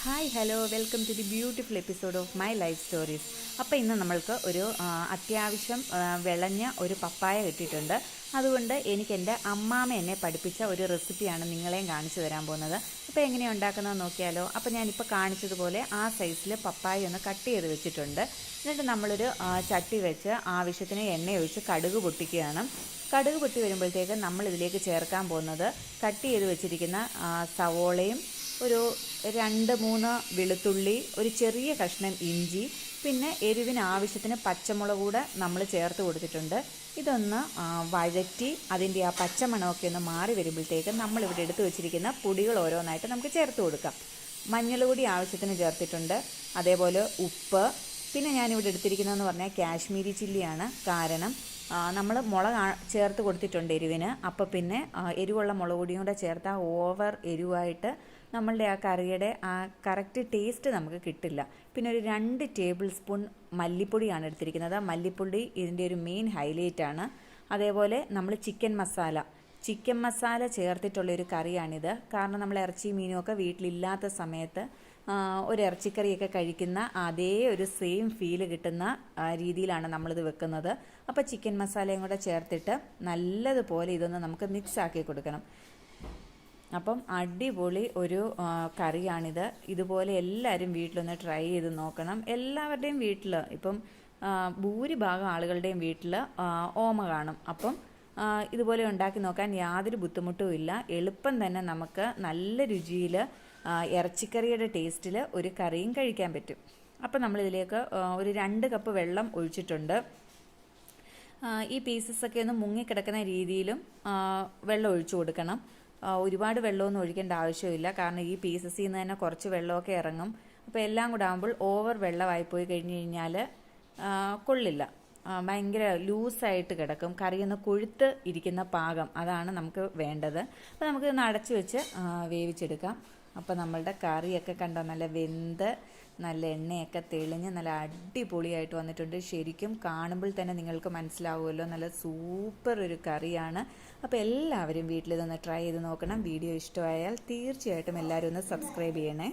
Hi hello welcome to the beautiful episode of my life stories. അപ്പോൾ ഇന്ന് നമ്മൾക്ക് ഒരു അത്യാവശ്യം വിളഞ്ഞ ഒരു പപ്പായ കിട്ടിയിട്ടുണ്ട്. അതുകൊണ്ട് എനിക്ക് എൻ്റെ അമ്മാമ്മ എന്നെ പഠിപ്പിച്ച ഒരു റെസിപ്പിയാണ് നിങ്ങളെയും കാണിച്ചു തരാൻ പോകുന്നത്. അപ്പോൾ എങ്ങനെയാണ് ഉണ്ടാക്കുന്നത് നോക്കിയാലോ. അപ്പോൾ ഞാനിപ്പോൾ കാണിച്ചതുപോലെ ആ സൈസിൽ പപ്പായ ഒന്ന് കട്ട് ചെയ്ത് വെച്ചിട്ടുണ്ട്. എന്നിട്ട് നമ്മളൊരു ചട്ടി വെച്ച് ആവശ്യത്തിന് എണ്ണ ഒഴിച്ച് കടുക് പൊട്ടിക്കുകയാണ്. കടുക് പൊട്ടി വരുമ്പോഴത്തേക്ക് നമ്മളിതിലേക്ക് ചേർക്കാൻ പോകുന്നത് കട്ട് ചെയ്ത് വെച്ചിരിക്കുന്ന സവോളയും ഒരു 2-3 വെളുത്തുള്ളി, ഒരു ചെറിയ കഷ്ണം ഇഞ്ചി, പിന്നെ എരിവിന് ആവശ്യത്തിന് പച്ചമുളക് കൂടെ നമ്മൾ ചേർത്ത് കൊടുത്തിട്ടുണ്ട്. ഇതൊന്ന് വഴറ്റി അതിൻ്റെ ആ പച്ചമണമൊക്കെ ഒന്ന് മാറി വരുമ്പോഴത്തേക്ക് നമ്മളിവിടെ എടുത്ത് വെച്ചിരിക്കുന്ന പൊടികൾ ഓരോന്നായിട്ട് നമുക്ക് ചേർത്ത് കൊടുക്കാം. മഞ്ഞൾ പൊടി ആവശ്യത്തിന് ചേർത്തിട്ടുണ്ട്, അതേപോലെ ഉപ്പ്. പിന്നെ ഞാനിവിടെ എടുത്തിരിക്കുന്നതെന്ന് പറഞ്ഞാൽ കാശ്മീരി ചില്ലിയാണ്. കാരണം നമ്മൾ മുളക് ചേർത്ത് കൊടുത്തിട്ടുണ്ട് എരിവിന്. അപ്പോൾ പിന്നെ എരിവുള്ള മുളക് പൊടിയും കൂടെ ചേർത്താൽ ഓവർ എരിവായിട്ട് നമ്മളുടെ ആ കറിയുടെ ആ കറക്റ്റ് ടേസ്റ്റ് നമുക്ക് കിട്ടില്ല. പിന്നെ ഒരു 2 ടേബിൾ സ്പൂൺ മല്ലിപ്പൊടിയാണ് എടുത്തിരിക്കുന്നത്. മല്ലിപ്പൊടി ഇതിൻ്റെ ഒരു മെയിൻ ഹൈലൈറ്റാണ്. അതേപോലെ നമ്മൾ ചിക്കൻ മസാല ചേർത്തിട്ടുള്ളൊരു കറിയാണിത്. കാരണം നമ്മൾ ഇറച്ചി മീനുമൊക്കെ വീട്ടിലില്ലാത്ത സമയത്ത് ഒരു ഇറച്ചിക്കറിയൊക്കെ കഴിക്കുന്ന അതേ ഒരു സെയിം ഫീല് കിട്ടുന്ന രീതിയിലാണ് നമ്മളിത് വെക്കുന്നത്. അപ്പോൾ ചിക്കൻ മസാലയും കൂടെ ചേർത്തിട്ട് നല്ലതുപോലെ ഇതൊന്ന് നമുക്ക് മിക്സ് ആക്കി കൊടുക്കണം. അപ്പം അടിപൊളി ഒരു കറിയാണിത്. ഇതുപോലെ എല്ലാവരും വീട്ടിലൊന്ന് ട്രൈ ചെയ്ത് നോക്കണം. എല്ലാവരുടെയും വീട്ടിൽ ഇപ്പം ഭൂരിഭാഗം ആളുകളുടെയും വീട്ടിൽ ഓമ കാണും. അപ്പം ഇതുപോലെ ഉണ്ടാക്കി നോക്കാൻ യാതൊരു ബുദ്ധിമുട്ടും ഇല്ല. എളുപ്പം തന്നെ നമുക്ക് നല്ല രുചിയിൽ ഇറച്ചിക്കറിയുടെ ടേസ്റ്റിൽ ഒരു കറിയും കഴിക്കാൻ പറ്റും. അപ്പം നമ്മളിതിലേക്ക് ഒരു 2 കപ്പ് വെള്ളം ഒഴിച്ചിട്ടുണ്ട്. ഈ പീസസൊക്കെ ഒന്ന് മുങ്ങിക്കിടക്കുന്ന രീതിയിലും വെള്ളം ഒഴിച്ചു കൊടുക്കണം. ഒരുപാട് വെള്ളമൊന്നും ഒഴിക്കേണ്ട ആവശ്യമില്ല. കാരണം ഈ പീസസിൽ നിന്ന് തന്നെ കുറച്ച് വെള്ളമൊക്കെ ഇറങ്ങും. അപ്പോൾ എല്ലാം കൂടെ ആകുമ്പോൾ ഓവർ വെള്ളമായി പോയി കഴിഞ്ഞ് കഴിഞ്ഞാൽ കൊള്ളില്ല. ഭയങ്കര ലൂസായിട്ട് കിടക്കും. കറിയൊന്ന് കൊഴുത്ത് ഇരിക്കുന്ന പാകം അതാണ് നമുക്ക് വേണ്ടത്. അപ്പോൾ നമുക്കിതൊന്ന് അടച്ചു വെച്ച് വേവിച്ചെടുക്കാം. അപ്പോൾ നമ്മളുടെ കറിയൊക്കെ കണ്ടോ, നല്ല വെന്ത് നല്ല എണ്ണയൊക്കെ തെളിഞ്ഞ് നല്ല അടിപൊളിയായിട്ട് വന്നിട്ടുണ്ട്. ശരിക്കും കാണുമ്പോൾ തന്നെ നിങ്ങൾക്ക് മനസ്സിലാവുമല്ലോ, നല്ല സൂപ്പർ ഒരു കറിയാണ്. അപ്പോൾ എല്ലാവരും വീട്ടിലിതൊന്ന് ട്രൈ ചെയ്ത് നോക്കണം. വീഡിയോ ഇഷ്ടമായാൽ തീർച്ചയായിട്ടും എല്ലാവരും ഒന്ന് സബ്സ്ക്രൈബ് ചെയ്യണേ.